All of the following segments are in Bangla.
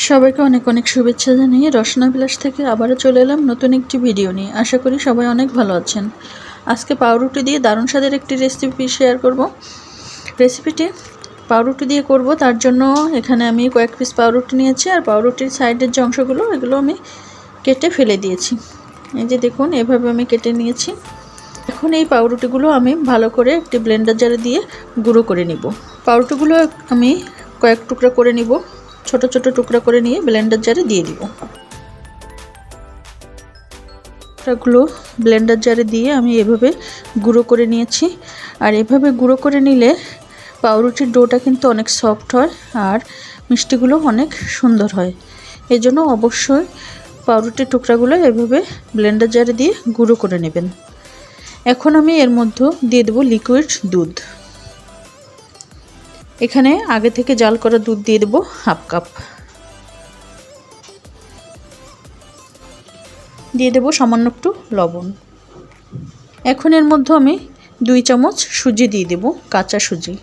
সবাইকে অনেক অনেক শুভেচ্ছা জানিয়ে রসনা বিলাস থেকে আবারও চলে এলাম নতুন একটি ভিডিও নিয়ে। আশা করি সবাই অনেক ভালো আছেন। আজকে পাউরুটি দিয়ে দারুণ স্বাদের একটি রেসিপি শেয়ার করব। রেসিপিটি পাউরুটি দিয়ে করব, তার জন্য এখানে আমি কয়েক পিস পাউরুটি নিয়েছি আর পাউরুটির সাইডের যে অংশগুলো এগুলো আমি কেটে ফেলে দিয়েছি। এই যে দেখুন, এভাবে আমি কেটে নিয়েছি। এখন এই পাউরুটিগুলো আমি ভালো করে একটি ব্লেন্ডার জারে দিয়ে গুঁড়ো করে নিব। পাউরুটিগুলো আমি কয়েক টুকরা করে নিব, ছোট ছোট টুকরা করে নিয়ে ব্লেন্ডার জারে দিয়ে দিব। টুকরাগুলো ব্লেন্ডার জারে দিয়ে আমি এভাবে গুঁড়ো করে নিয়েছি। আর এভাবে গুঁড়ো করে নিলে পাউরুটির ডোটা কিন্তু অনেক সফট হয় আর মিষ্টিগুলো অনেক সুন্দর হয়। এজন্য অবশ্যই পাউরুটির টুকরাগুলো এভাবে ব্লেন্ডার জারে দিয়ে গুঁড়ো করে নেবেন। এখন আমি এর মধ্যে দিয়ে দেব লিকুইড দুধ। এখানে আগে থেকে জাল করা দুধ দিয়ে দেব হাফ কাপ। দিয়ে দেব সামান্য একটু লবণ। এখন এর মধ্যে আমি 2 চামচ সুজি দিয়ে দেব, কাঁচা সুজি।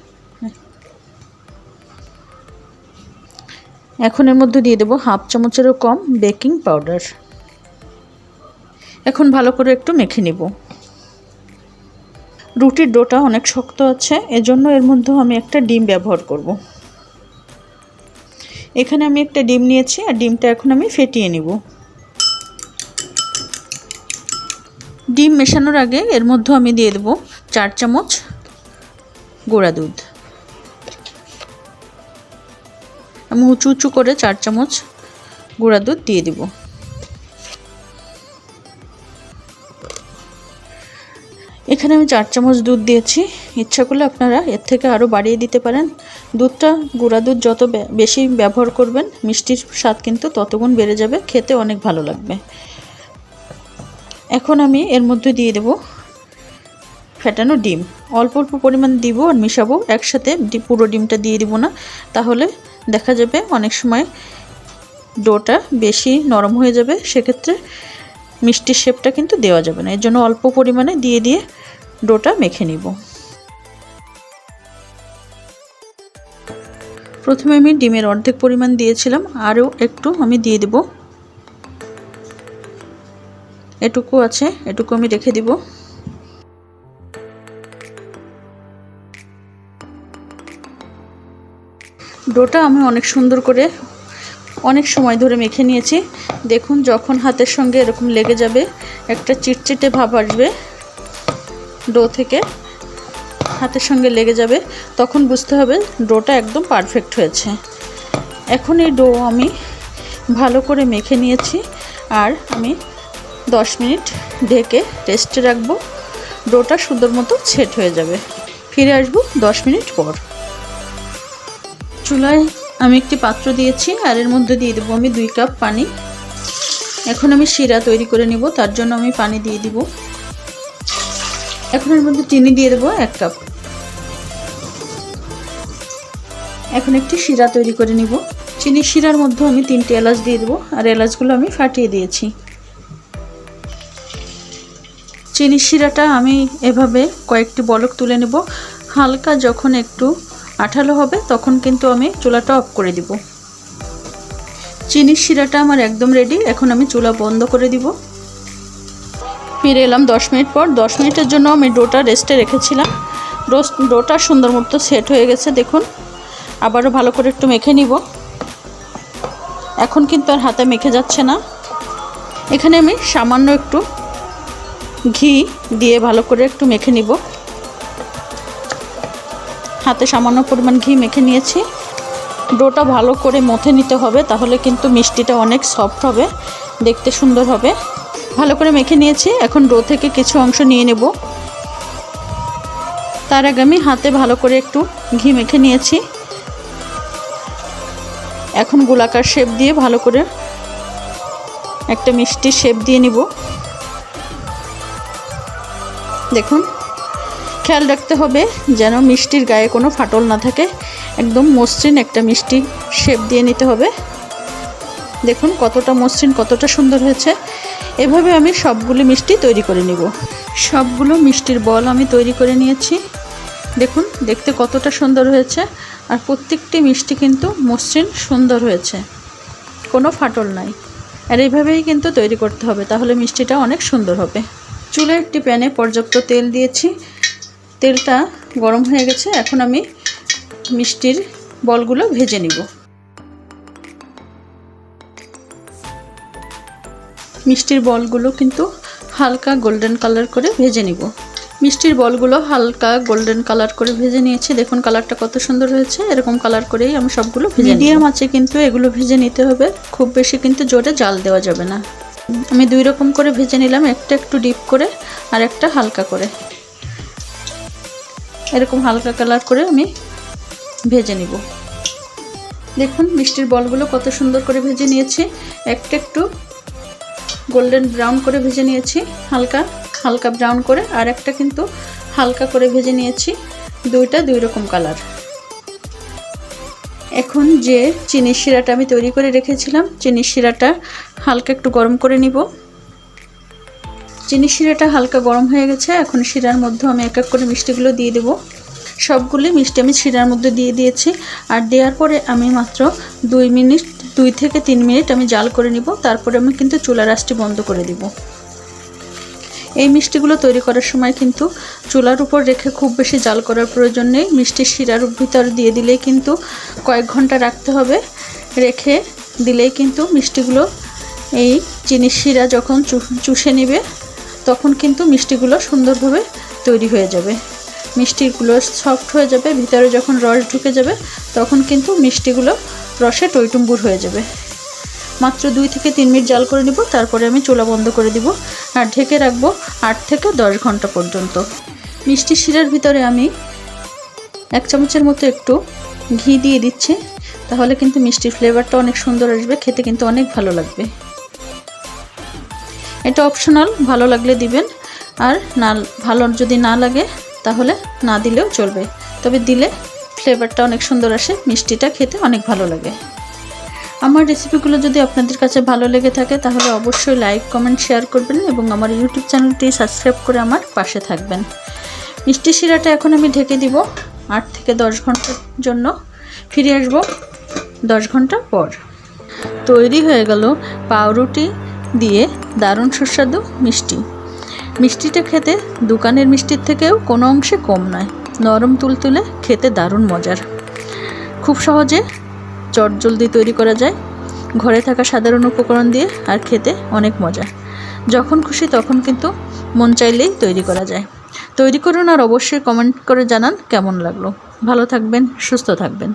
এখন এর মধ্যে দিয়ে দেব হাফ চামচেরও কম বেকিং পাউডার। এখন ভালো করে একটু মেখে নেব। রুটির ডোটা অনেক শক্ত আছে, এজন্য এর মধ্যে আমি একটা ডিম ব্যবহার করব। এখানে আমি একটা ডিম নিয়েছি আর ডিমটা এখন আমি ফেটিয়ে নিব। ডিম মেশানোর আগে এর মধ্যে আমি দিয়ে দেব 4 চামচ গুঁড়া দুধ। আমি উঁচু উঁচু করে 4 চামচ গুঁড়া দুধ দিয়ে দেব। এখানে আমি 4 চামচ দুধ দিয়েছি। ইচ্ছা করলে আপনারা এর থেকে আরও বাড়িয়ে দিতে পারেন। দুধটা গুঁড়া দুধ যত বেশি ব্যবহার করবেন মিষ্টির স্বাদ কিন্তু ততগুণ বেড়ে যাবে, খেতে অনেক ভালো লাগবে। এখন আমি এর মধ্যে দিয়ে দেব ফেটানো ডিম। অল্প অল্প পরিমাণ দিব আর মিশাবো, একসাথে পুরো ডিমটা দিয়ে দিব না, তাহলে দেখা যাবে অনেক সময় ডোটা বেশি নরম হয়ে যাবে, সেক্ষেত্রে মিষ্টির শেপটা কিন্তু দেওয়া যাবে না। এর জন্য অল্প পরিমাণে দিয়ে দিয়ে ডোটা মেখে নিব। প্রথমে আমি ডিমের অর্ধেক পরিমাণ দিয়েছিলাম, আরও একটু আমি দিয়ে দেব। এটুকু আছে, এটুকু আমি রেখে দিব। ডোটা আমি অনেক সুন্দর করে অনেক সময় ধরে মেখে নিয়েছি। দেখুন, যখন হাতের সঙ্গে এরকম লেগে যাবে, একটা চিটচিটে ভাব আসবে, ডো থেকে হাতের সঙ্গে লেগে যাবে, তখন বুঝতে হবে ডোটা একদম পারফেক্ট হয়েছে। এখন এই ডো আমি ভালো করে মেখে নিয়েছি আর আমি 10 মিনিট ঢেকে রেস্টে রাখবো। ডোটা সুন্দর মতো সেট হয়ে যাবে। ফিরে আসবো 10 মিনিট পর। চুলায় আমি একটি পাত্র দিয়েছি আর এর মধ্যে দিয়ে দেবো আমি 2 কাপ পানি। এখন আমি শিরা তৈরি করে নিব, তার জন্য আমি পানি দিয়ে দিব। এখন এর মধ্যে চিনি দিয়ে দেবো 1 কাপ। এখন একটি শিরা তৈরি করে নিব। চিনির শিরার মধ্যে আমি 3টে এলাচ দিয়ে দেবো আর এলাচগুলো আমি ফাটিয়ে দিয়েছি। চিনির শিরাটা আমি এভাবে কয়েকটি বলক তুলে নেব। হালকা যখন একটু আঠালো হবে তখন কিন্তু আমি চুলাটা অফ করে দিব। চিনির শিরাটা আমার একদম রেডি। এখন আমি চুলা বন্ধ করে দিব। ফিরে এলাম 10 মিনিট পর। 10 মিনিটের জন্য আমি ডোটা রেস্টে রেখেছিলাম। ডোটা সুন্দর মতো সেট হয়ে গেছে। দেখুন, আবারও ভালো করে একটু মেখে নিব। এখন কিন্তু আর হাতে মেখে যাচ্ছে না। এখানে আমি সামান্য একটু ঘি দিয়ে ভালো করে একটু মেখে নিব। হাতে সামান্য পরিমাণ ঘি মেখে নিয়েছি। ডোটা ভালো করে মথে নিতে হবে, তাহলে কিন্তু মিষ্টিটা অনেক সফট হবে, দেখতে সুন্দর হবে। ভালো করে মেখে নিয়েছি। এখন ডো থেকে কিছু অংশ নিয়ে নেব। তার আগে আমি হাতে ভালো করে একটু ঘি মেখে নিয়েছি। এখন গোলাকার শেপ দিয়ে ভালো করে একটা মিষ্টির শেপ দিয়ে নিব। দেখুন, খেয়াল রাখতে হবে যেন মিষ্টির গায়ে কোনো ফাটল না থাকে। একদম মসৃণ একটা মিষ্টি শেপ দিয়ে নিতে হবে। দেখুন কতটা মসৃণ, কতটা সুন্দর হয়েছে। এভাবে আমি সবগুলো মিষ্টি তৈরি করে নিব। সবগুলো মিষ্টির বল আমি তৈরি করে নিয়েছি। দেখুন দেখতে কতটা সুন্দর হয়েছে আর প্রত্যেকটি মিষ্টি কিন্তু মসৃণ সুন্দর হয়েছে। কোনো ফাটল নাই। আর এইভাবেই কিন্তু তৈরি করতে হবে, তাহলে মিষ্টিটা অনেক সুন্দর হবে। চুলায় একটি প্যানে পর্যাপ্ত তেল দিয়েছি, তেলটা গরম হয়ে গেছে। এখন আমি মিষ্টির বলগুলো ভেজে নিব। মিষ্টির বলগুলো কিন্তু হালকা গোল্ডেন কালার করে ভেজে নিব। মিষ্টির বলগুলো হালকা গোল্ডেন কালার করে ভেজে নিয়েছি। দেখুন কালারটা কত সুন্দর হয়েছে। এরকম কালার করেই আমি সবগুলো ভেজে নিব। মিডিয়াম আঁচে কিন্তু এগুলো ভেজে নিতে হবে, খুব বেশি কিন্তু জোরে জাল দেওয়া যাবে না। আমি দুই রকম করে ভেজে নিলাম, একটা একটু ডিপ করে আর একটা হালকা করে। এরকম হালকা কালার করে আমি ভেজে নিব। দেখুন মিষ্টির বলগুলো কত সুন্দর করে ভেজে নিয়েছি। একটা একটু গোল্ডেন ব্রাউন করে ভেজে নিয়েছি, হালকা হালকা ব্রাউন করে, আর একটা কিন্তু হালকা করে ভেজে নিয়েছি। দুইটা দুই রকম কালার। এখন যে চিনির শিরাটা আমি তৈরি করে রেখেছিলাম, চিনির শিরাটা হালকা একটু গরম করে নিব। চিনির শিরাটা হালকা গরম হয়ে গেছে। এখন শিরার মধ্যে আমি এক এক করে মিষ্টিগুলো দিয়ে দেব। সবগুলি মিষ্টি আমি শিরার মধ্যে দিয়ে দিয়েছি। আর দেওয়ার পরে আমি মাত্র 2 থেকে 3 মিনিট আমি জাল করে নিব। তারপরে আমি কিন্তু চুলার আঁচটি বন্ধ করে দিব। এই মিষ্টিগুলো তৈরি করার সময় কিন্তু চুলার উপর রেখে খুব বেশি জাল করার প্রয়োজন নেই। মিষ্টির শিরার ভিতর দিয়ে দিলেই কিন্তু কয়েক ঘন্টা রাখতে হবে। রেখে দিলেই কিন্তু মিষ্টিগুলো এই চিনির শিরা যখন চুষে নেবে তখন কিন্তু মিষ্টিগুলো সুন্দরভাবে তৈরি হয়ে যাবে। মিষ্টিগুলো সফট হয়ে যাবে, ভিতরে যখন রস ঢুকে যাবে তখন কিন্তু মিষ্টিগুলো রসে টইটুম্বুর হয়ে যাবে। মাত্র 2 থেকে 3 মিনিট জাল করে নিব। তারপরে আমি চুলা বন্ধ করে দিব আর ঢেকে রাখবো 8 থেকে 10 ঘন্টা পর্যন্ত। মিষ্টি শিরার ভিতরে আমি 1 চামচের মতো একটু ঘি দিয়ে দিচ্ছি, তাহলে কিন্তু মিষ্টির ফ্লেভারটা অনেক সুন্দর আসবে, খেতে কিন্তু অনেক ভালো লাগবে। এটা অপশনাল, ভালো লাগলে দিবেন, আর না ভালো যদি না লাগে তাহলে না দিলেও চলবে, তবে দিলে ফ্লেভারটা অনেক সুন্দর আসে, মিষ্টিটা খেতে অনেক ভালো লাগে। আমার রেসিপিগুলো যদি আপনাদের কাছে ভালো লেগে থাকে তাহলে অবশ্যই লাইক, কমেন্ট, শেয়ার করবেন এবং আমার ইউটিউব চ্যানেলটি সাবস্ক্রাইব করে আমার পাশে থাকবেন। মিষ্টি শিরাটা এখন আমি ঢেকে দিব 8 থেকে 10 ঘন্টার জন্য। ফিরে আসবো 10 ঘন্টা পর। তৈরি হয়ে গেল পাউরুটি দিয়ে দারুণ সুস্বাদু মিষ্টি। মিষ্টিটা খেতে দোকানের মিষ্টির থেকেও কোনো অংশে কম নয়, নরম তুলতুলে, খেতে দারুণ মজার। খুব সহজে চটজলদি তৈরি করা যায় ঘরে থাকা সাধারণ উপকরণ দিয়ে, আর খেতে অনেক মজা। যখন খুশি তখন কিন্তু মন চাইলেই তৈরি করা যায়। তৈরি করুন আর অবশ্যই কমেন্ট করে জানান কেমন লাগলো। ভালো থাকবেন, সুস্থ থাকবেন।